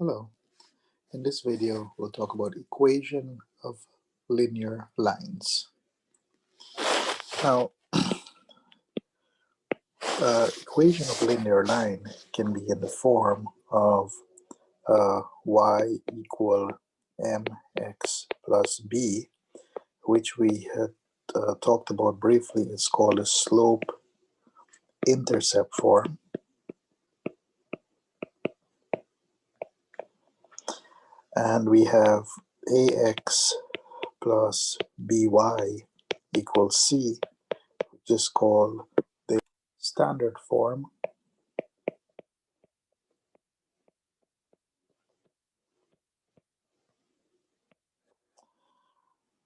Hello. In this video, we'll talk about equation of linear lines. Now, equation of linear line can be in the form of y equal mx plus b, which we had talked about briefly. It's called a slope-intercept form. And we have ax plus by equals c, which is called the standard form.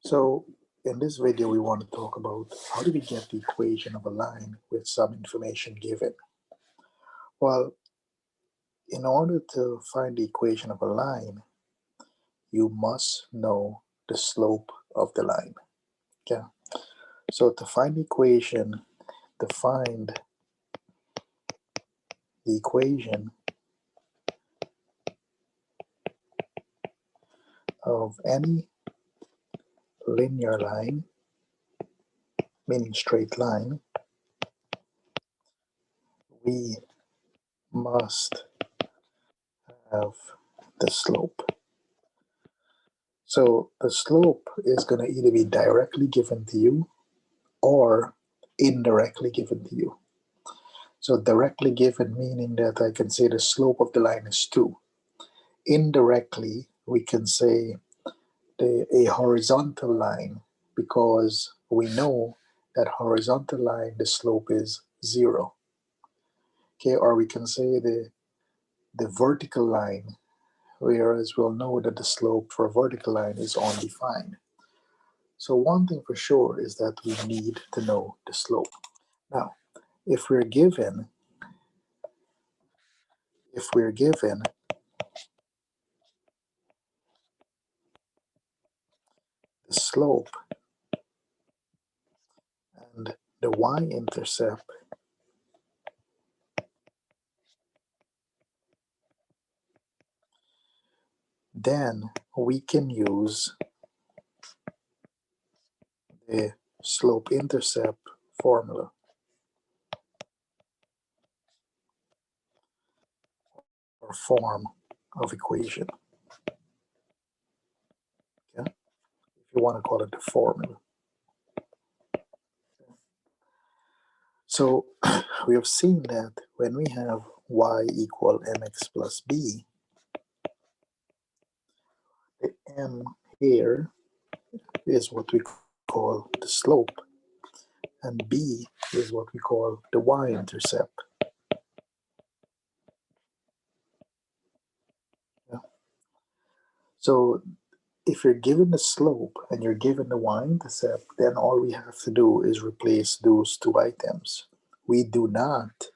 So in this video, we want to talk about how do we get the equation of a line with some information given. Well, in order to find the equation of a line, you must know the slope of the line. Okay. So to find the equation, to find the equation of any linear line, meaning straight line, we must have the slope. So the slope is going to either be directly given to you or indirectly given to you. So directly given meaning that I can say the slope of the line is 2. Indirectly, we can say a horizontal line, because we know that horizontal line, the slope is 0. Okay, or we can say the vertical line, whereas we'll know that the slope for a vertical line is undefined. So one thing for sure is that we need to know the slope. Now, if we're given the slope and the y-intercept, then we can use the slope-intercept formula. Or form of equation. Okay? If you want to call it the formula. So we have seen that when we have y equal mx plus b, the m here is what we call the slope, and b is what we call the y-intercept. Yeah. So if you're given the slope and you're given the y-intercept, then all we have to do is replace those two items. We do not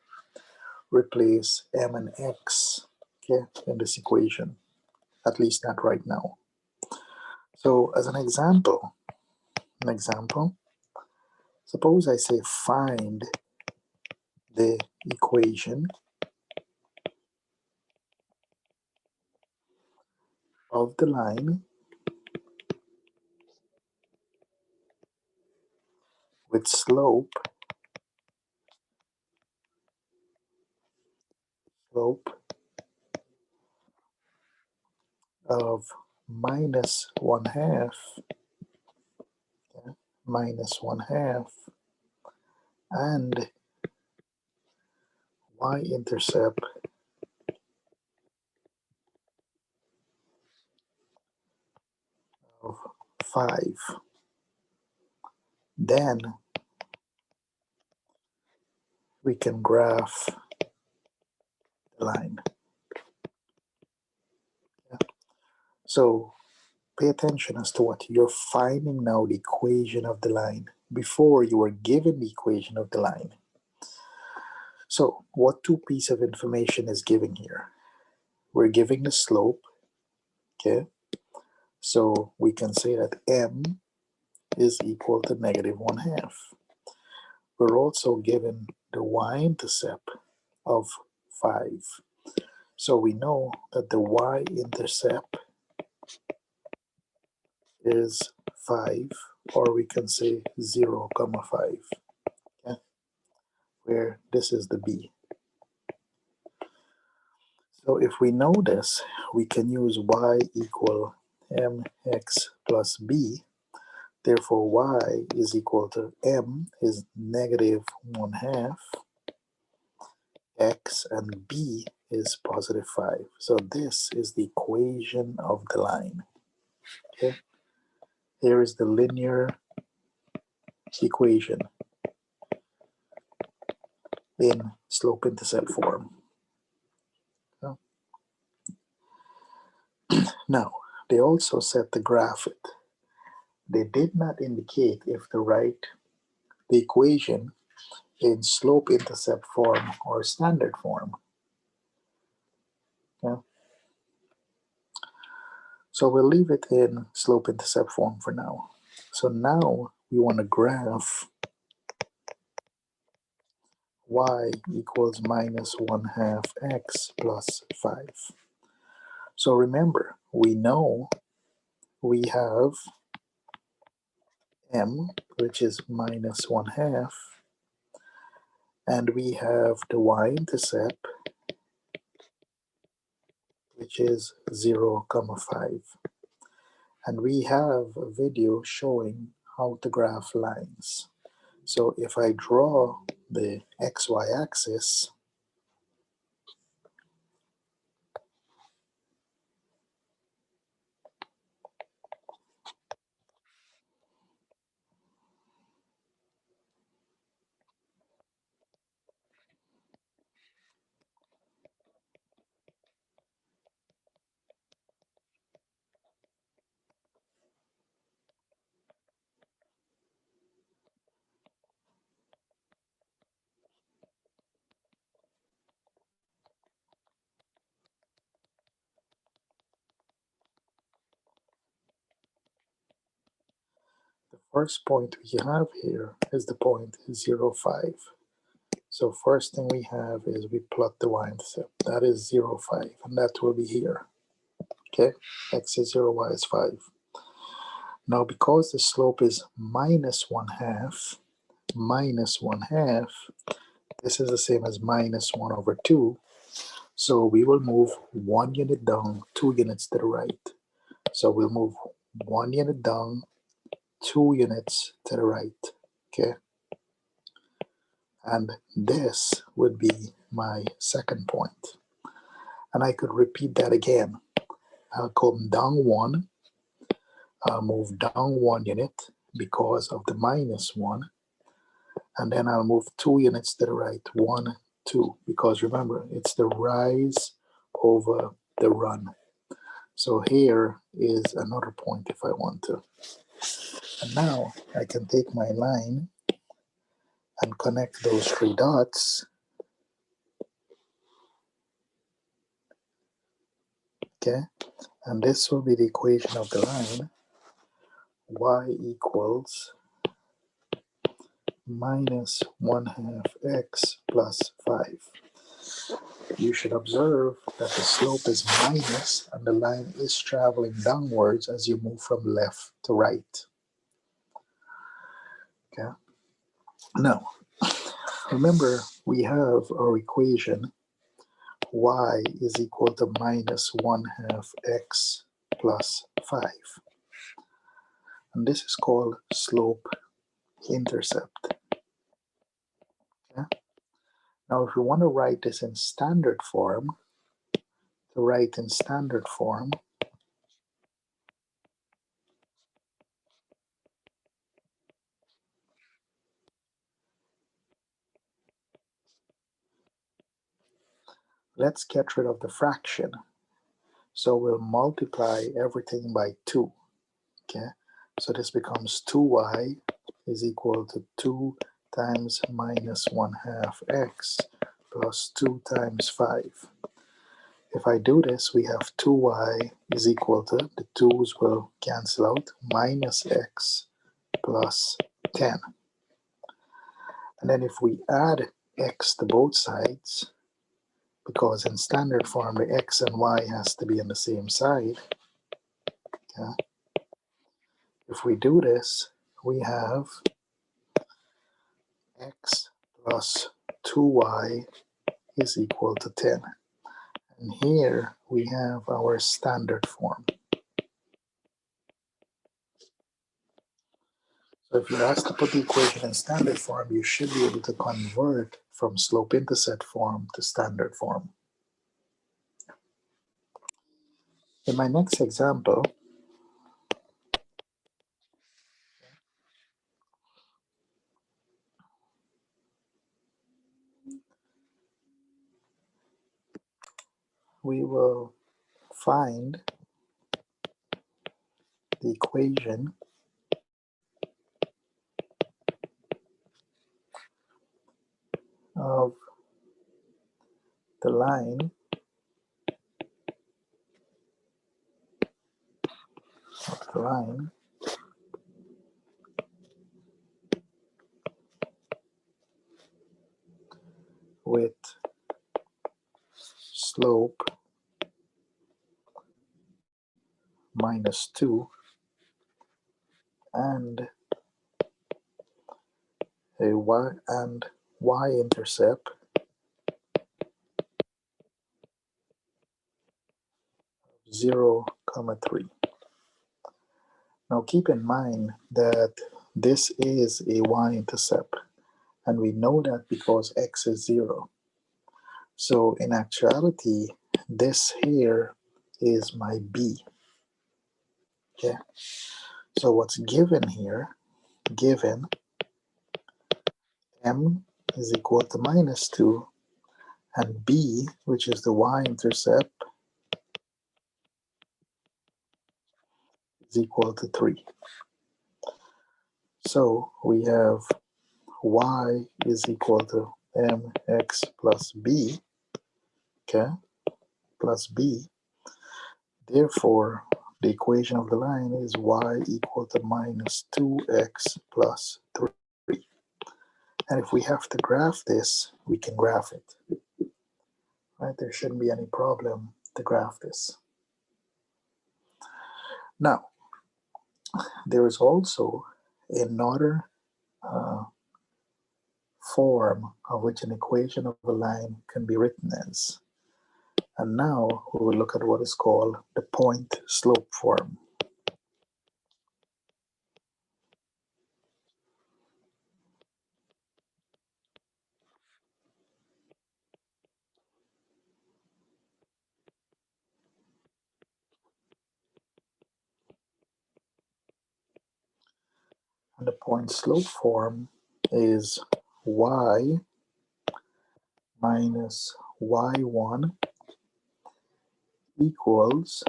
replace m and x, okay, in this equation, at least not right now. So as an example, suppose I say find the equation of the line with slope of minus 1/2, okay, minus 1/2, and y-intercept of 5. Then we can graph the line. Yeah. So pay attention as to what you're finding now, the equation of the line, before you were given the equation of the line. So what two piece of information is given here? We're giving the slope, okay? So we can say that m is equal to negative 1/2. We're also given the y-intercept of 5. So we know that the y-intercept is 5, or we can say 0, 5, okay? Where this is the b. So if we know this, we can use y equal mx plus b. Therefore, y is equal to m is negative 1/2, x, and b is positive 5. So this is the equation of the line. Okay? Here is the linear equation in slope-intercept form. Now, they also said to graph it. They did not indicate if to write the equation in slope-intercept form or standard form. Yeah. So we'll leave it in slope-intercept form for now. So now we want to graph y equals minus 1/2 x plus 5. So remember, we know we have m, which is minus 1/2, and we have the y-intercept, which is 0, 5. And we have a video showing how to graph lines. So if I draw the xy axis, the first point we have here is the point 0, 5. So first thing we have is we plot the y-intercept. That is 0, 5, and that will be here. Okay, x is 0, y is 5. Now because the slope is minus 1/2, minus 1/2, this is the same as minus 1 over 2. So we will move 1 unit down, 2 units to the right. So we'll move 1 unit down, 2 units to the right. Okay, and this would be my second point. And I could repeat that again. I'll come down 1, I'll move down 1 unit because of the minus 1, and then I'll move 2 units to the right, 1, 2, because remember, it's the rise over the run. So here is another point if I want to. And now I can take my line and connect those 3 dots. Okay, and this will be the equation of the line. Y equals minus 1/2 x plus 5. You should observe that the slope is minus and the line is traveling downwards as you move from left to right. Okay. Now, remember we have our equation y is equal to minus 1/2 x plus 5. And this is called slope intercept. Okay. Now, if we want to write this in standard form, let's get rid of the fraction. So we'll multiply everything by 2. Okay, so this becomes 2y is equal to 2 times minus 1/2 x plus 2 times 5. If I do this, we have 2y is equal to, the 2's will cancel out, minus x plus 10. And then if we add x to both sides, because in standard form the x and y has to be on the same side. Okay? If we do this, we have x plus 2y is equal to 10. And here we have our standard form. So if you're asked to put the equation in standard form, you should be able to convert from slope-intercept form to standard form. In my next example, we will find the equation of the line with slope -2 and a y-intercept 0,3. Now keep in mind that this is a y-intercept, and we know that because x is 0. So in actuality, this here is my b. Okay. So what's given here, given m is equal to -2, and b, which is the y-intercept, is equal to 3. So we have y is equal to mx plus b, okay, plus b. Therefore, the equation of the line is y equal to -2x plus 3. And if we have to graph this, we can graph it. Right? There shouldn't be any problem to graph this. Now, there is also another form of which an equation of a line can be written as. And now we will look at what is called the point-slope form. And the point-slope form is y minus y1 equals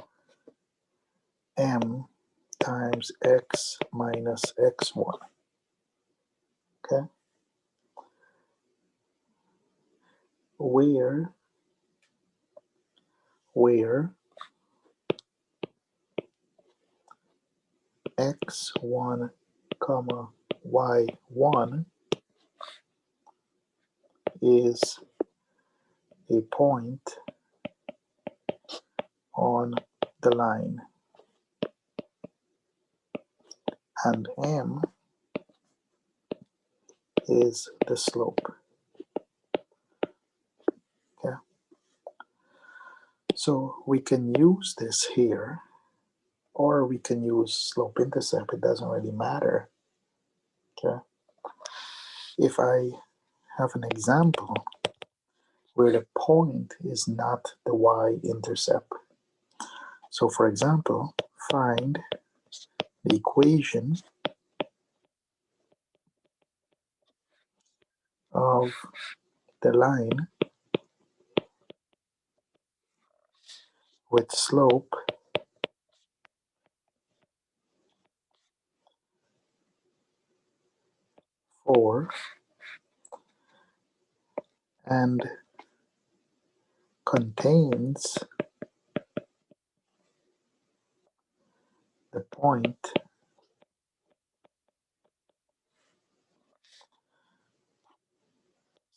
m times x minus x1. Okay? Where x1 comma y1 is a point on the line, and m is the slope. Okay? So we can use this here, or we can use slope-intercept. It doesn't really matter. Okay? If I have an example where the point is not the y-intercept. So for example, find the equation of the line with slope four and contains the point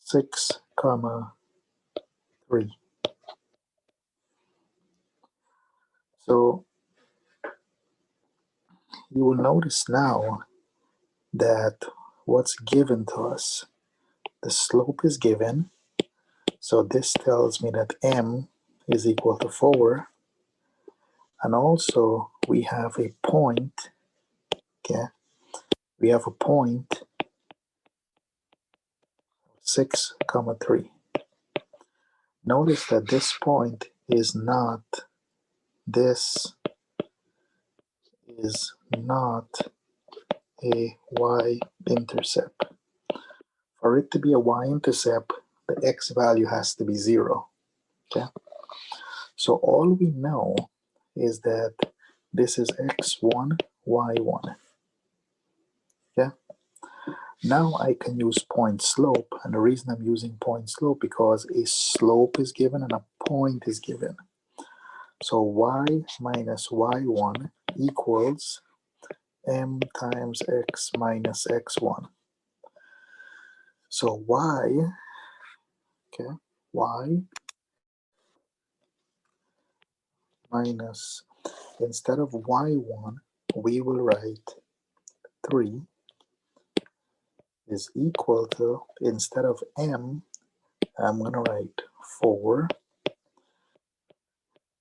six comma 3. you will notice now that what's given to us, the slope is given, so this tells me that m is equal to 4, and also we have a point, okay, we have a point 6, 3. Notice that this point is not, this is not a y-intercept. For it to be a y-intercept, the x value has to be 0. Okay? So all we know is that this is x1, y1. Okay? Now I can use point slope, and the reason I'm using point slope because a slope is given and a point is given. So y minus y1 equals m times x minus x1. So y, okay, y minus, instead of y1, we will write 3 is equal to, instead of m, I'm going to write 4,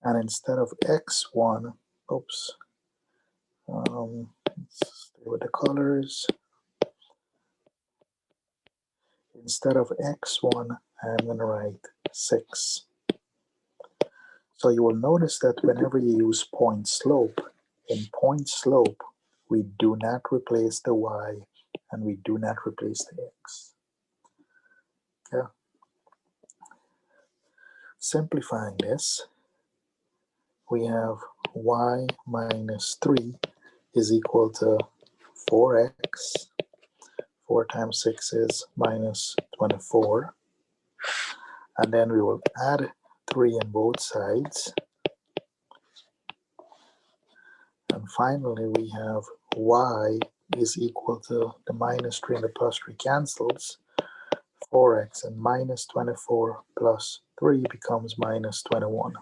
and instead of x1, oops, let's stay with the colors. Instead of x1, I'm going to write 6. So you will notice that whenever you use point slope, in point slope, we do not replace the y and we do not replace the x. Okay. Simplifying this, we have y minus 3 is equal to 4x. 4 times 6 is minus 24. And then we will add 3 on both sides. And finally, we have y is equal to the minus 3 and the plus 3 cancels. 4x and minus 24 plus 3 becomes minus 21.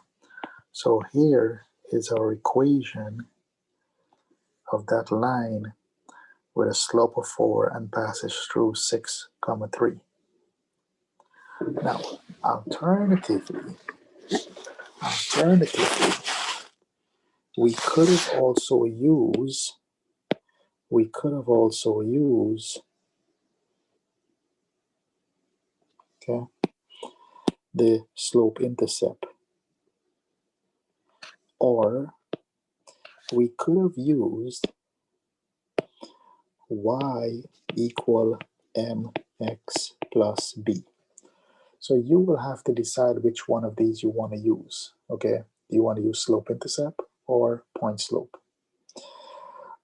So here is our equation of that line with a slope of 4 and passes through 6, 3. Now, alternatively, we could have also used okay, the slope intercept, or we could have used y equal mx plus b. So you will have to decide which one of these you want to use. Okay, do you want to use slope intercept or point slope?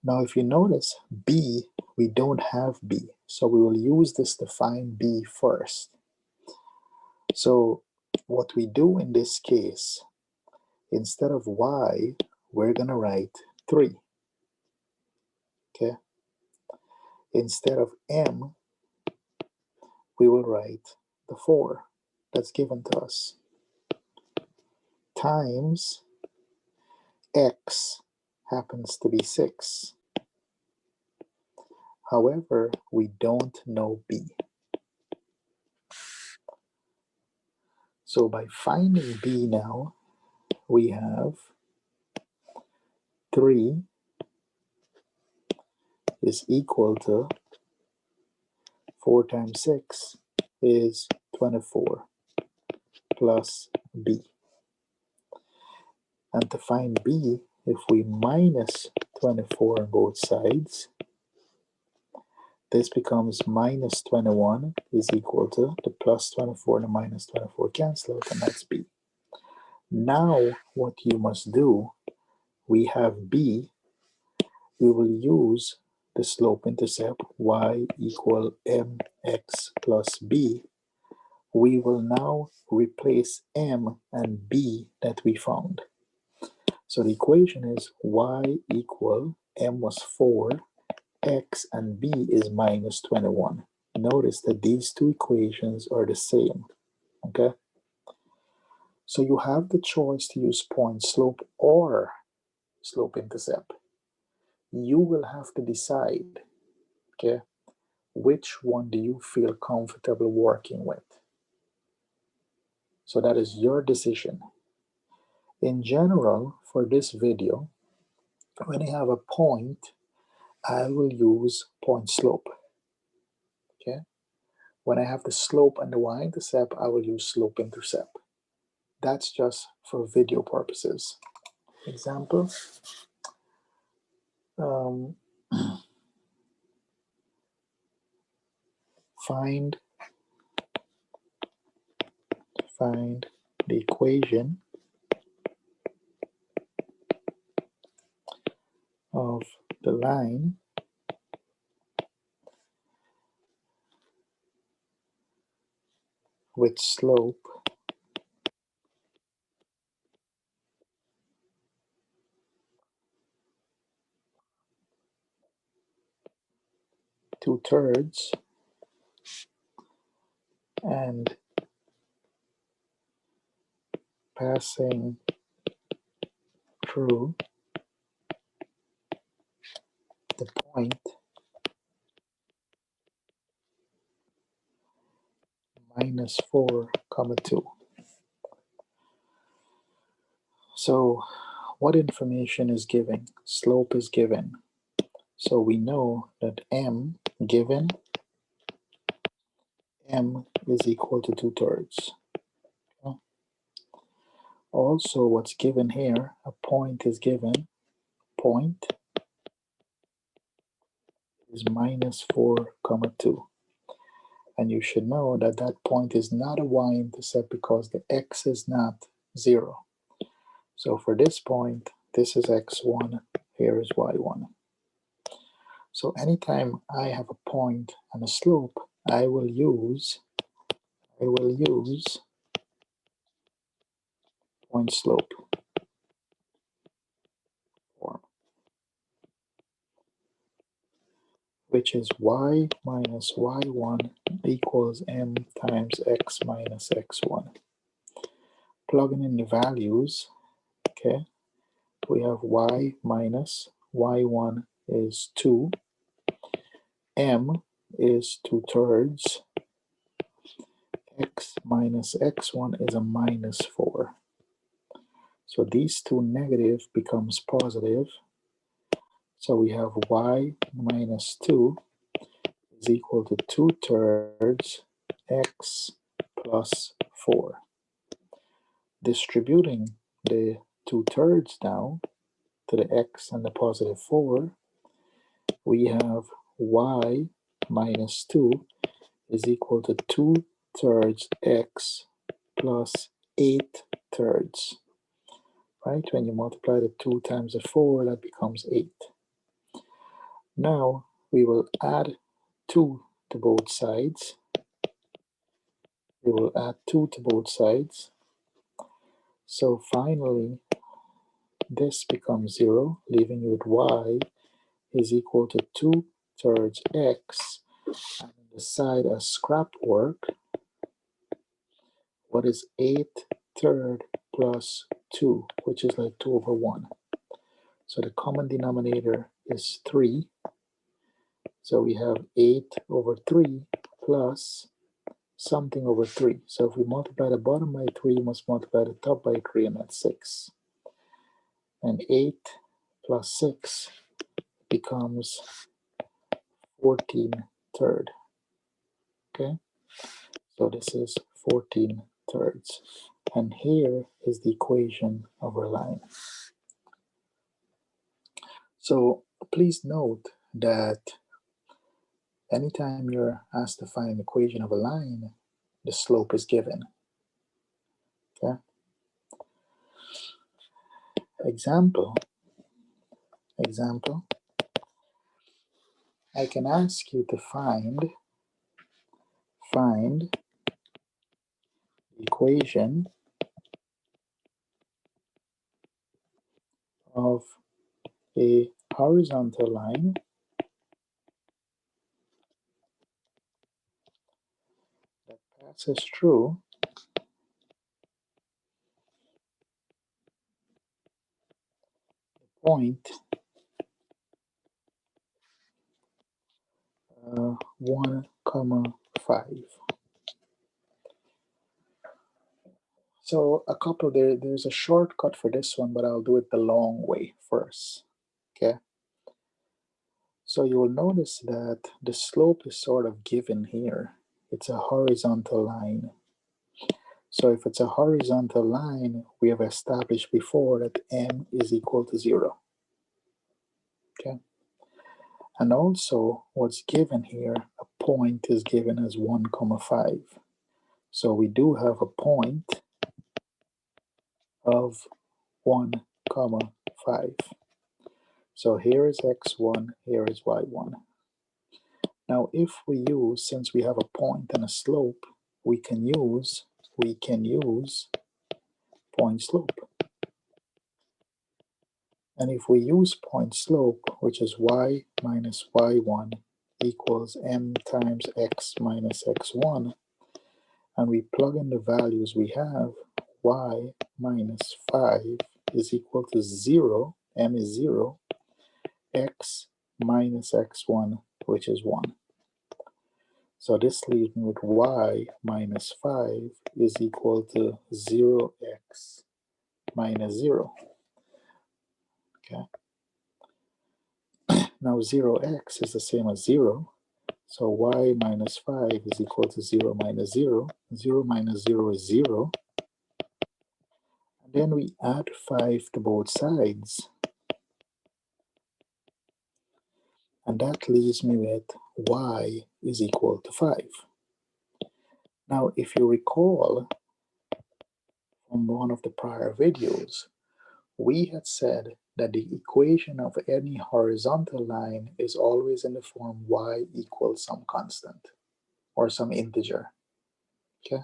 Now, if you notice b, we don't have b, so we will use this to find b first. So what we do in this case, instead of y, we're going to write 3. Okay. Instead of m, we will write the 4 that's given to us, times x happens to be 6. However, we don't know b. So by finding b now, we have 3 is equal to 4 times 6 is 24 plus b. And to find b, if we minus 24 on both sides, this becomes minus 21 is equal to the plus 24 and the minus 24 cancel out, and that's b. Now what you must do, we have b, we will use the slope intercept y equal mx plus b. We will now replace m and b that we found. So the equation is y equal, m was 4, x and b is minus 21. Notice that these two equations are the same, okay? So you have the choice to use point slope or slope intercept. you will have to decide, okay, which one do you feel comfortable working with. So that is your decision. In general, for this video, when I have a point, I will use point slope. Okay. When I have the slope and the y-intercept, I will use slope intercept. That's just for video purposes. Example. Find the equation of the line with slope two-thirds and passing through the point -4, 2. So what information is given? Slope is given. So we know that m given, m is equal to two-thirds. Also, what's given here, a point is given. Point is -4, 2. And you should know that that point is not a y-intercept because the x is not 0. So for this point, this is x1, here is y1. So anytime I have a point and a slope, I will use point slope form, which is y minus y1 equals m times x minus x1. Plugging in the values, okay, we have y minus y1 is 2, m is two-thirds, x minus x1 is a -4. So these two negative becomes positive. So we have y minus 2 is equal to two-thirds x plus 4. Distributing the two-thirds now to the x and the positive 4, we have y minus 2 is equal to two-thirds x plus 8/3. Right? When you multiply the 2 times the 4, that becomes 8. Now we will add 2 to both sides. We will add 2 to both sides. So finally, this becomes 0, leaving you with y is equal to two-thirds x. And on the side as scrap work, what is 8/3 plus 2, which is like 2/1. So the common denominator is 3. So we have 8/3 plus something over 3. So if we multiply the bottom by 3, we must multiply the top by 3, and that's 6. And 8 plus 6 becomes 14/3. Okay? So this is 14/3. And here is the equation of our line. So please note that anytime you're asked to find an equation of a line, the slope is given. Okay? Example, I can ask you to find the equation of a horizontal line that passes through the point 1, 5. So there's a shortcut for this one, but I'll do it the long way first. Okay. So you will notice that the slope is sort of given here. It's a horizontal line. So if it's a horizontal line, we have established before that m is equal to 0. Okay. And also what's given here, a point is given as 1, 5. So we do have a point of 1, 5. So here is x1, here is y1. Now if we use, since we have a point and a slope, we can use point slope. And if we use point slope, which is y minus y1 equals m times x minus x1, and we plug in the values we have, y minus 5 is equal to 0, m is 0, x minus x1, which is 1. So this leaves me with y minus 5 is equal to 0x minus 0. Okay. Now 0x is the same as 0. So y minus 5 is equal to 0 minus 0. 0 minus 0 is 0. And then we add 5 to both sides. And that leaves me with y is equal to 5. Now, if you recall from one of the prior videos, we had said that the equation of any horizontal line is always in the form y equals some constant or some integer. Okay?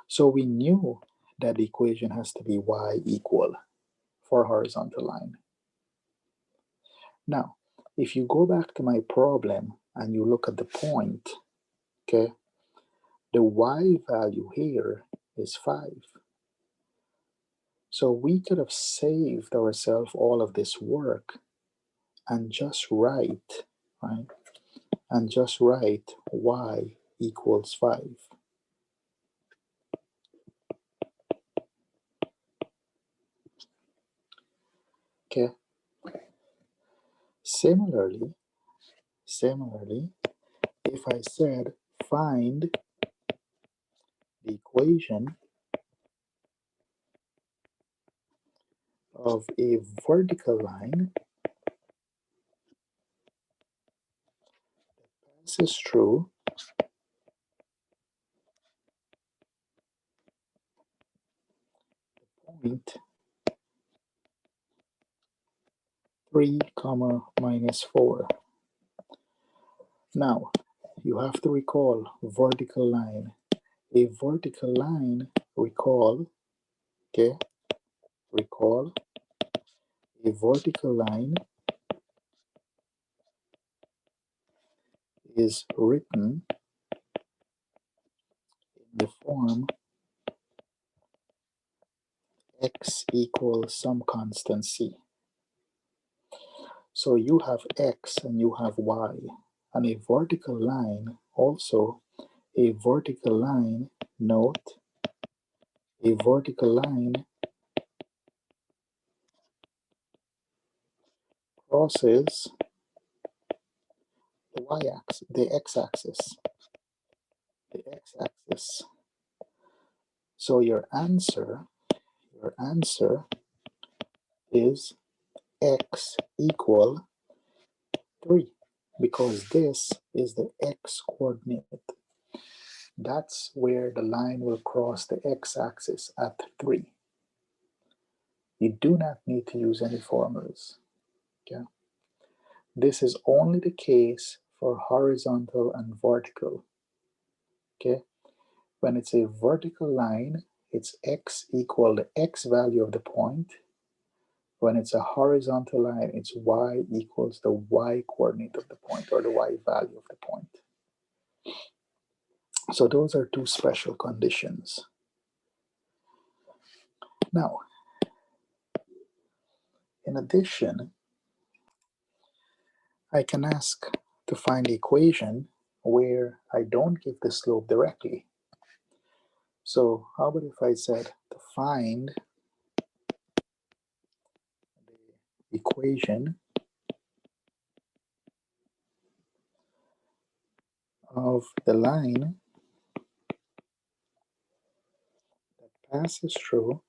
So we knew that the equation has to be y equal for a horizontal line. Now, if you go back to my problem and you look at the point, okay, the y value here is 5. So we could have saved ourselves all of this work and just write, right? And just write y equals 5. Okay. Similarly, if I said find the equation of a vertical line passes through point 3, minus 4. Now, you have to recall vertical line. A vertical line, recall, okay, recall, a vertical line is written in the form x equals some constant c. So you have x and you have y, and a vertical line also, a vertical line, note, a vertical line crosses the y-axis, the x-axis, So your answer is x equal 3, because this is the x coordinate. That's where the line will cross the x-axis at 3. You do not need to use any formulas. Okay? This is only the case for horizontal and vertical. Okay? When it's a vertical line, it's x equal the x value of the point. When it's a horizontal line, it's y equals the y coordinate of the point, or the y value of the point. So those are two special conditions. Now, in addition, I can ask to find the equation where I don't give the slope directly. So how about if I said to find the equation of the line that passes through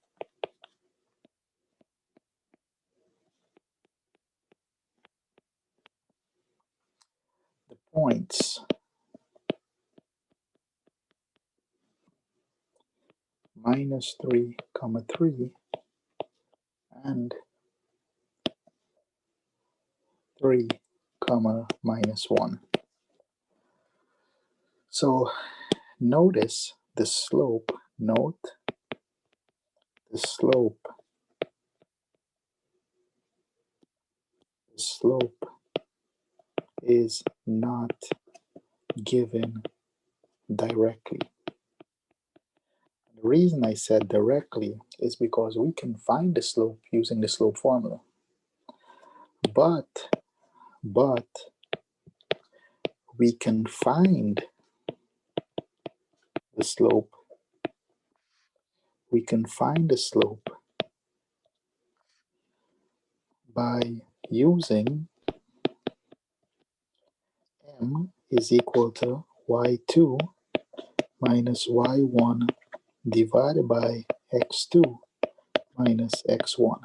the points -3, 3 and 3, -1. So notice the slope, note the slope, the slope is not given directly. The reason I said directly is because we can find the slope using the slope formula. But we can find the slope. We can find the slope by using m is equal to y2 minus y1 divided by x2 minus x1.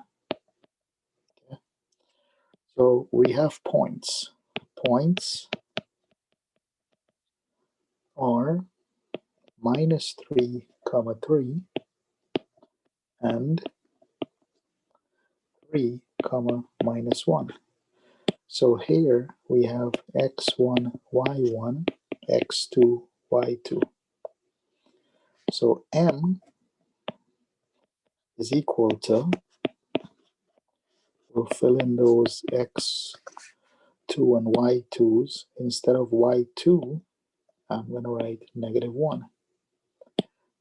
Okay? So we have points. Points are -3, 3 and 3, -1. So here we have x1, y1, x2, y2. So m is equal to, we'll fill in those x2 and y2s. Instead of y2, I'm going to write -1.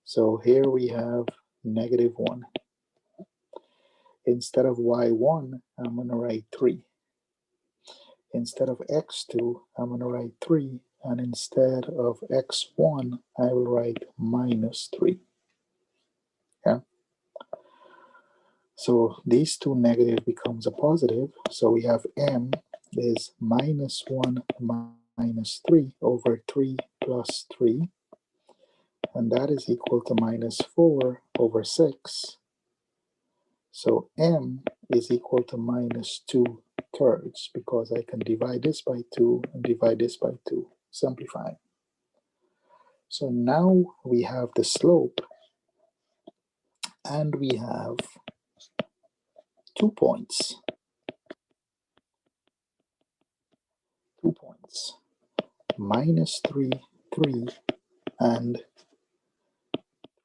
So here we have -1. Instead of y1, I'm going to write 3. Instead of x2, I'm going to write 3. And instead of x1, I will write -3. Yeah. So these two negative becomes a positive. So we have m is -1 -3 over 3 plus 3. And that is equal to -4 over 6. So m is equal to -2/3 because I can divide this by 2 and divide this by 2, simplifying. So now we have the slope and we have 2 points. 2 points. -3, 3 and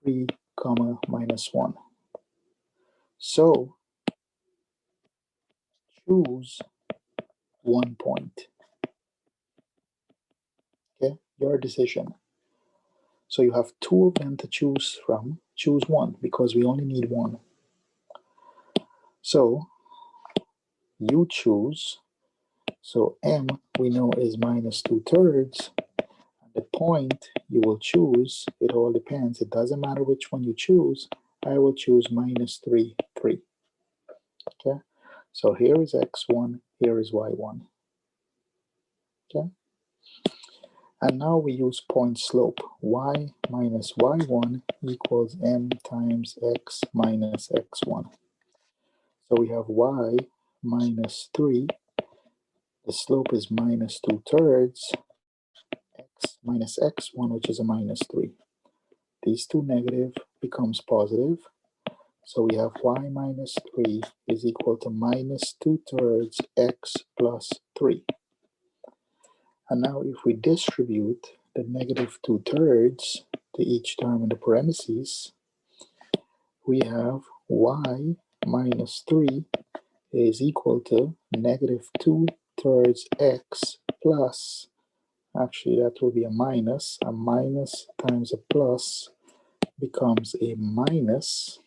3, -1. So choose 1 point. Okay, your decision. So you have 2 of them to choose from. Choose 1 because we only need 1. So you choose. So m we know is -2/3. The point you will choose, it all depends. It doesn't matter which one you choose. I will choose -3, 3. Okay. So here is x1. Here is y1. Okay. And now we use point slope. Y minus y1 equals m times x minus x1. So we have y minus 3. The slope is -2/3. X minus x1, which is a -3. These two negative becomes positive. So we have y minus 3 is equal to -2/3 x plus 3. And now if we distribute the -2/3 to each term in the parentheses, we have y minus 3 is equal to -2/3 x plus, actually that will be a minus times a plus becomes a minus.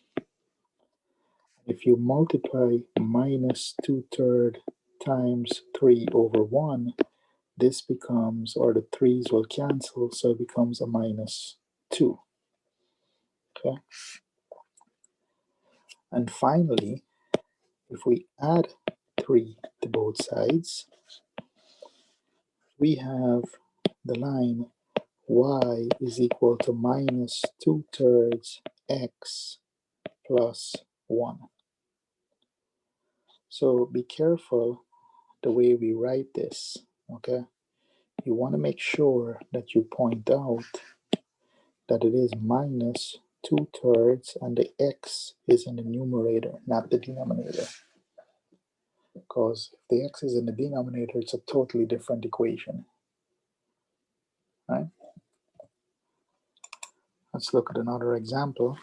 If you multiply -2/3 times 3 over 1, this becomes, or the 3's will cancel, so it becomes a -2. Okay. And finally, if we add 3 to both sides, we have the line y is equal to -2/3 x plus 1. So be careful the way we write this, okay? You want to make sure that you point out that it is -2/3 and the x is in the numerator, not the denominator. Because if the x is in the denominator, it's a totally different equation, right? Let's look at another example.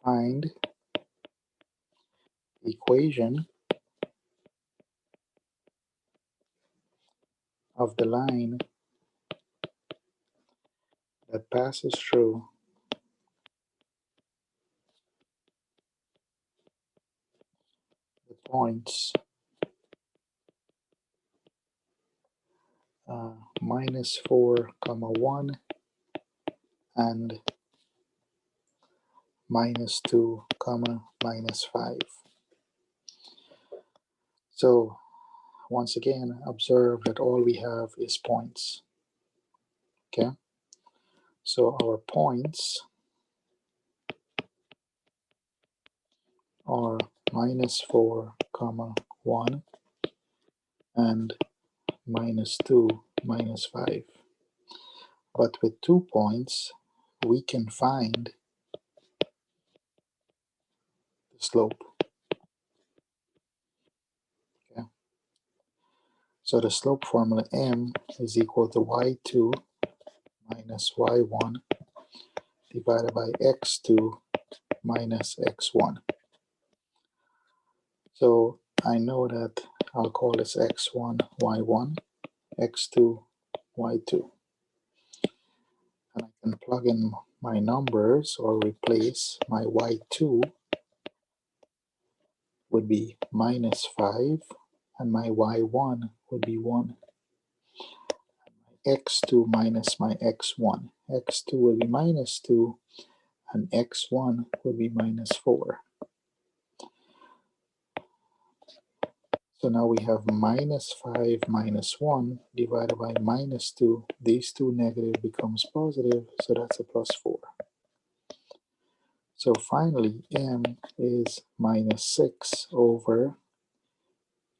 Find the equation of the line that passes through the points -4, 1 and -2, -5. So once again, observe that all we have is points. Okay, so our points are -4, 1 and -2, -5. But with 2 points, we can find the slope. Okay, so the slope formula m is equal to y2 minus y1 divided by x2 minus x1. So I know that I'll call this x1 y1, x2 y2. And I can plug in my numbers or replace. My y2 would be -5 and my y1 would be 1. x2 minus my x1. x2 will be -2 and x1 will be -4. So now we have -5 minus 1 divided by -2. These two negative becomes positive, so that's a +4. So finally, m is -6 over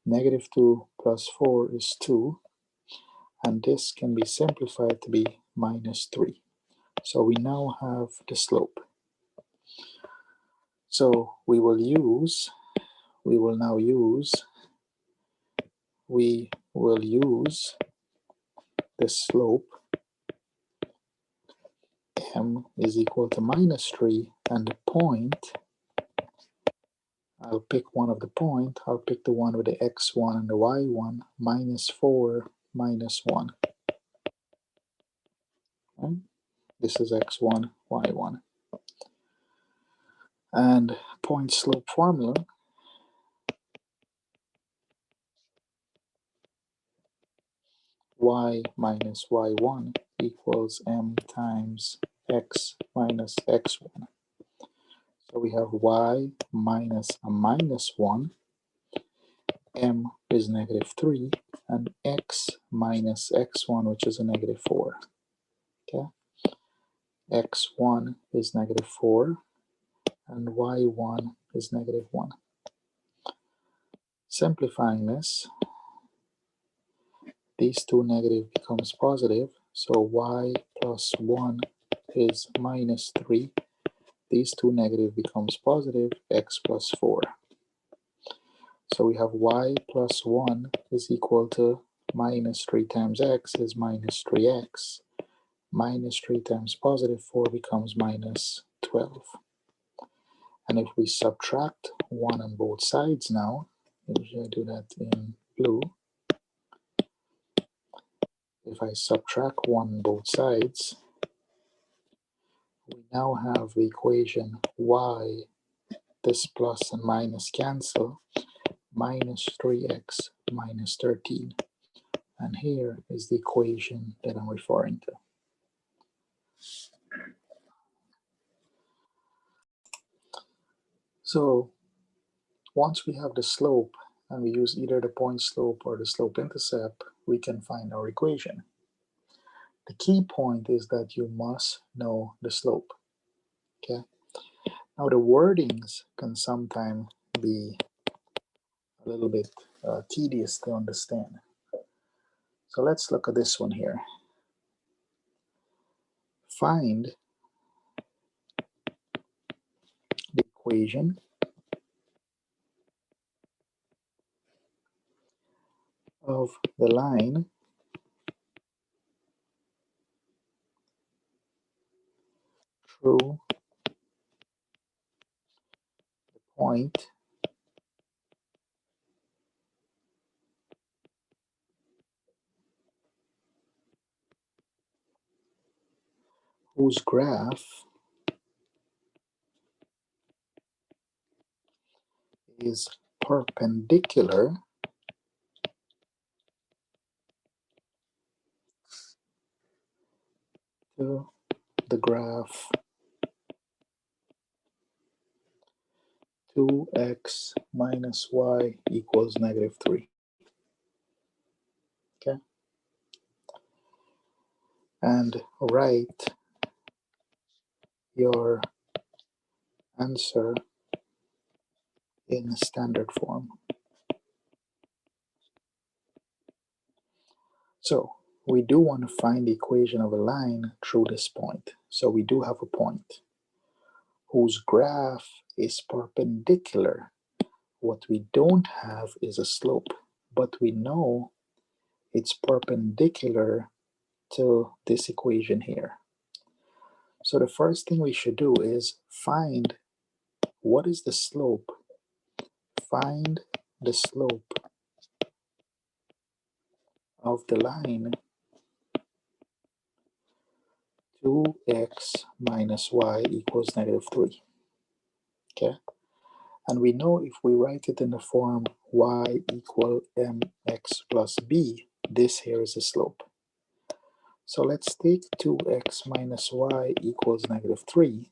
-2 plus 4 is 2. And this can be simplified to be -3. So we now have the slope. So we will now use the slope m is equal to -3, and the point, I'll pick one of the point, I'll pick the one with the x1 and the y1, -4, -1. Right? This is x1, y1. And point slope formula, y minus y1 equals m times x minus x1. So we have y minus a -1, m is -3, and x minus x1, which is a -4. Okay, x1 is -4, and y1 is -1. Simplifying this, these two negative becomes positive, so y plus 1 is -3. These two negative becomes positive, x plus 4. So we have y plus 1 is equal to -3 times x is -3x. -3 times +4 becomes -12. And if we subtract 1 on both sides now, usually I do that in blue. If I subtract 1 on both sides, we now have the equation y, this plus and minus cancel, -3x minus 13. And here is the equation that I'm referring to. So once we have the slope and we use either the point slope or the slope intercept, we can find our equation. The key point is that you must know the slope. Okay. Now the wordings can sometimes be a little bit tedious to understand. So let's look at this one here. Find the equation of the line through the point whose graph is perpendicular to the graph 2x minus y equals negative 3. Okay. And write your answer in standard form. So we do want to find the equation of a line through this point. So we do have a point whose graph is perpendicular. What we don't have is a slope, but we know it's perpendicular to this equation here. So the first thing we should do is find what is the slope. Find the slope of the line 2x minus y equals negative 3. Okay. And we know if we write it in the form y equal mx plus b, this here is the slope. So let's take 2x minus y equals negative 3,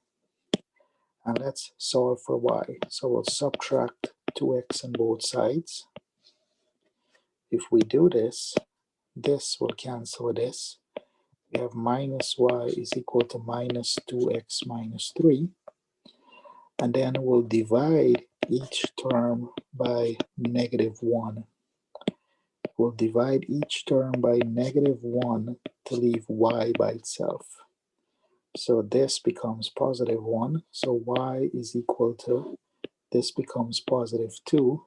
and let's solve for y. So we'll subtract 2x on both sides. If we do this, this will cancel with this. We have minus y is equal to minus 2x minus 3. And then we'll divide each term by negative 1. We'll divide each term by negative 1 to leave y by itself. So this becomes positive 1. So y is equal to, this becomes positive 2,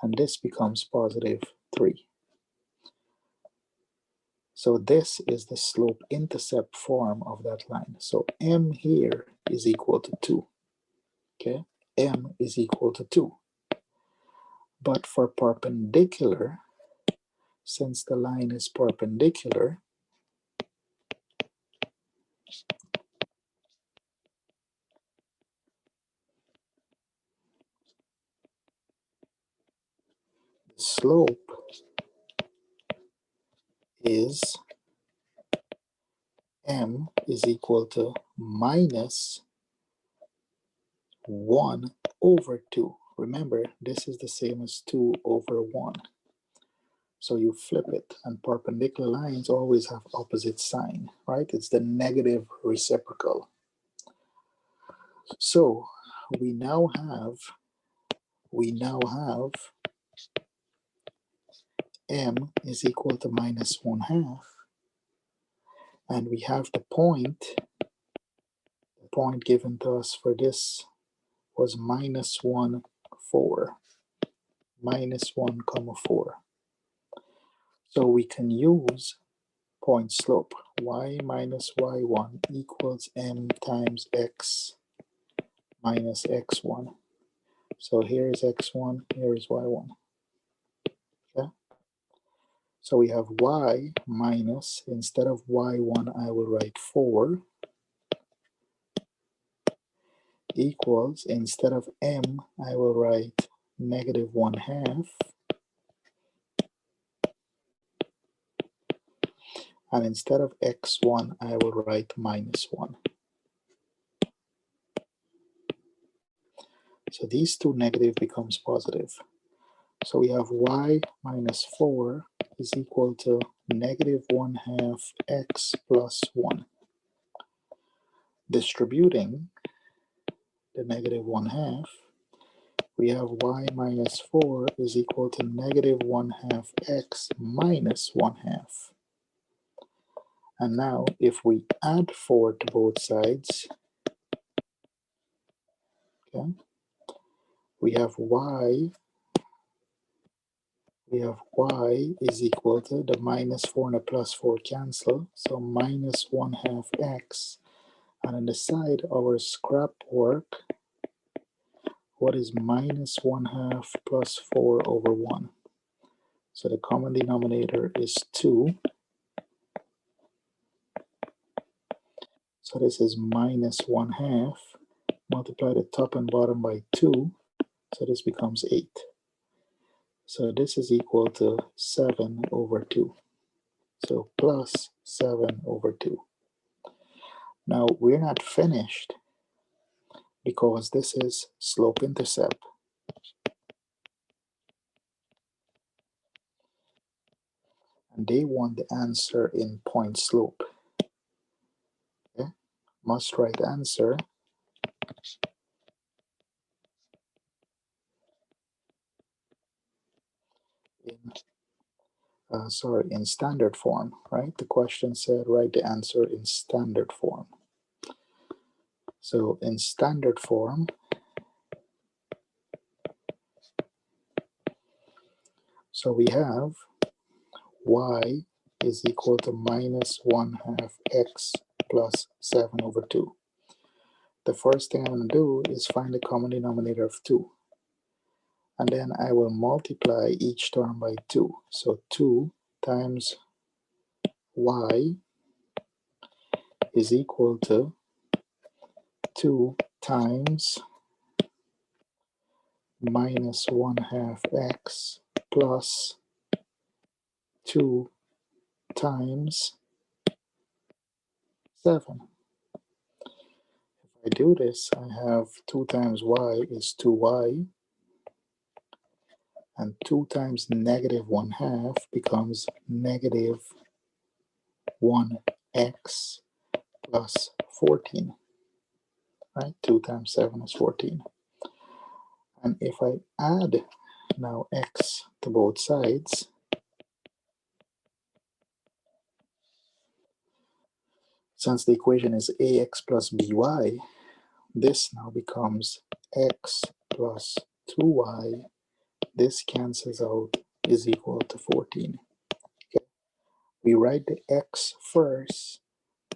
and this becomes positive 3. So this is the slope-intercept form of that line. So m here is equal to 2. Okay, m is equal to 2. But for perpendicular, since the line is perpendicular, the slope is m is equal to minus 1 over 2. Remember, this is the same as 2 over 1. So you flip it, and perpendicular lines always have opposite sign, right? It's the negative reciprocal. So we now have m is equal to minus 1/2, and we have the point given to us for this was minus 1, 4. Minus 1, comma 4. So we can use point slope. Y minus y1 equals m times x minus x1. So here is x1, here is y1. Okay? So we have y minus, instead of y1, I will write 4, equals, instead of m, I will write negative 1/2, And instead of x1, I will write -1. So these two negative becomes positive. So we have y minus 4 is equal to -1/2 x plus 1. Distributing the -1/2, we have y minus 4 is equal to -1/2 x minus 1/2. And now if we add 4 to both sides, okay, we have y is equal to the -4 and the +4 cancel, so -1/2 x. And on the side, our scrap work, what is -1/2 plus 4 over 1? So the common denominator is 2. So this is -1/2. Multiply the top and bottom by 2. So this becomes 8. So this is equal to 7 over 2. So plus 7 over 2. Now we're not finished because this is slope-intercept. And they want the answer in point slope. Okay? Must write answer in standard form, right? The question said write the answer in standard form. So in standard form, so we have y is equal to -1/2 x plus 7 over 2. The first thing I'm going to do is find the common denominator of 2. And then I will multiply each term by 2. So 2 times y is equal to 2 times -1/2 x plus 2 times 7. If I do this, I have 2 times y is 2y, and 2 times -1/2 becomes -1x plus 14, right? 2 times 7 is 14. And if I add now x to both sides, since the equation is ax plus by, this now becomes x plus 2y. This cancels out, is equal to 14. Okay. We write the x first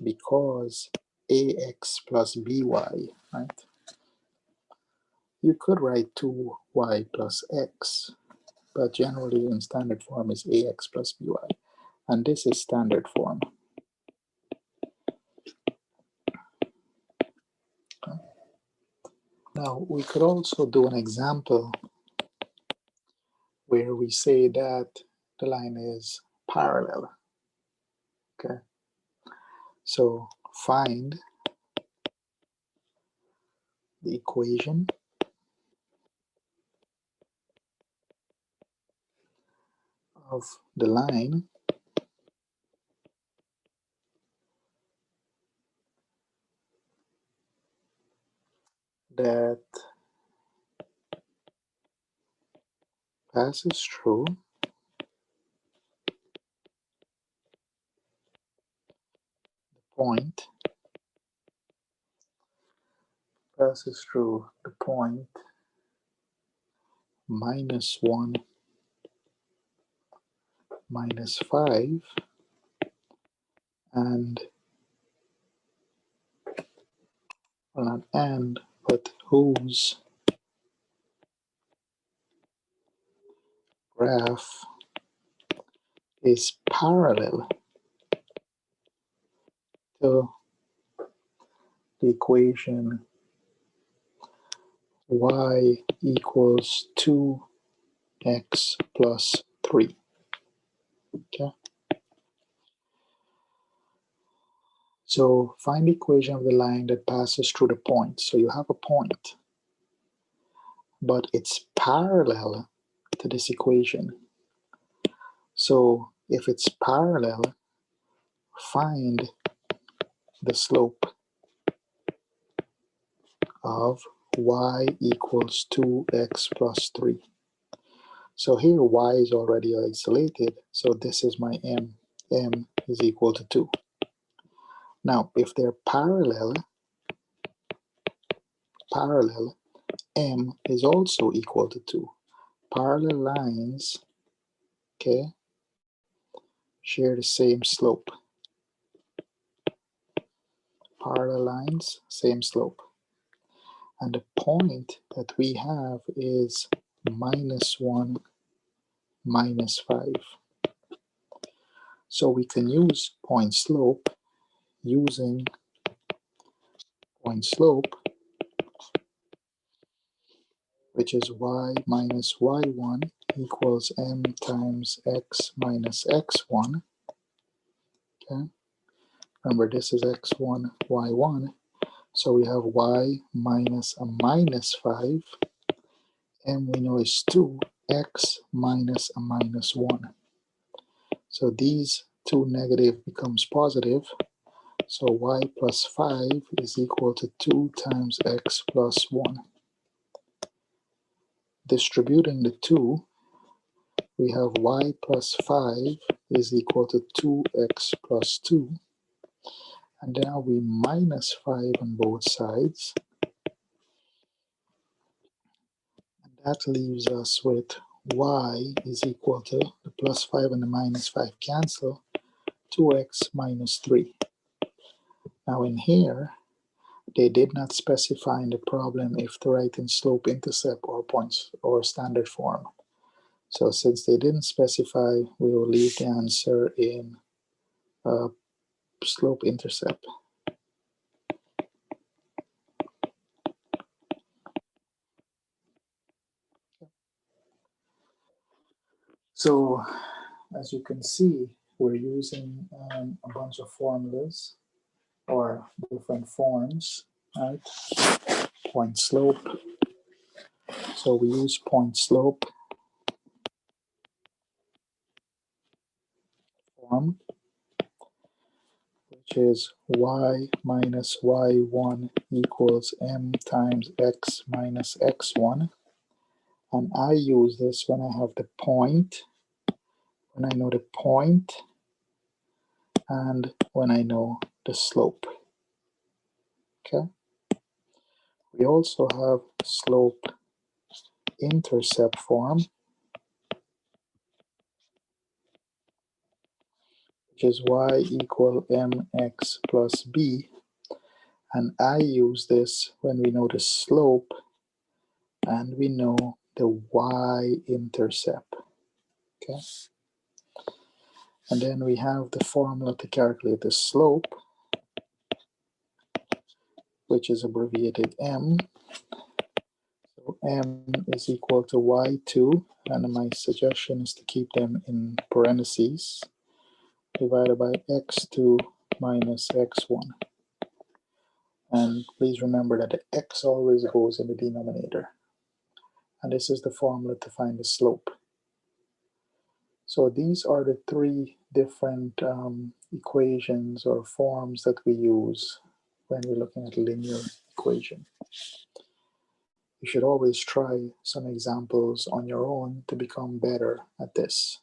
because ax plus by, right? You could write 2y plus x, but generally in standard form is ax plus by. And this is standard form. Okay. Now we could also do an example where we say that the line is parallel. Okay. So find the equation of the line that passes through the point -1, -5, and well, not and, but whose graph is parallel to the equation y equals 2x plus 3. Okay. So find the equation of the line that passes through the point. So you have a point, but it's parallel to this equation. So if it's parallel, find the slope of y equals 2x plus 3. So here y is already isolated, so this is my m. M is equal to 2. Now, if they're parallel, m is also equal to 2. Parallel lines, okay, share the same slope. Parallel lines, same slope. And the point that we have is -1, -5. So we can use point slope using point slope, which is y minus y1 equals m times x minus x1. Okay, remember this is x1, y1, so we have y minus a minus 5, m we know is 2, x minus a minus 1. So these two negative becomes positive, so y plus 5 is equal to 2 times x plus 1. Distributing the 2, we have y plus 5 is equal to 2x plus 2. And now we minus 5 on both sides. And that leaves us with y is equal to the plus 5 and the minus 5 cancel, 2x minus 3. Now in here, they did not specify in the problem if to write in slope intercept or points or standard form. So since they didn't specify, we will leave the answer in slope intercept. So as you can see, we're using a bunch of formulas or different forms, right? Point slope. So we use point slope form, which is y minus y1 equals m times x minus x1. And I use this when I have the point, when I know the point, and when I know the slope. Okay. We also have slope intercept form, which is y equal mx plus b. And I use this when we know the slope and we know the y-intercept. Okay. And then we have the formula to calculate the slope, which is abbreviated m. So m is equal to y2, and my suggestion is to keep them in parentheses, divided by x2 minus x1. And please remember that the x always goes in the denominator. And this is the formula to find the slope. So these are the three different equations or forms that we use when we're looking at a linear equation. You should always try some examples on your own to become better at this.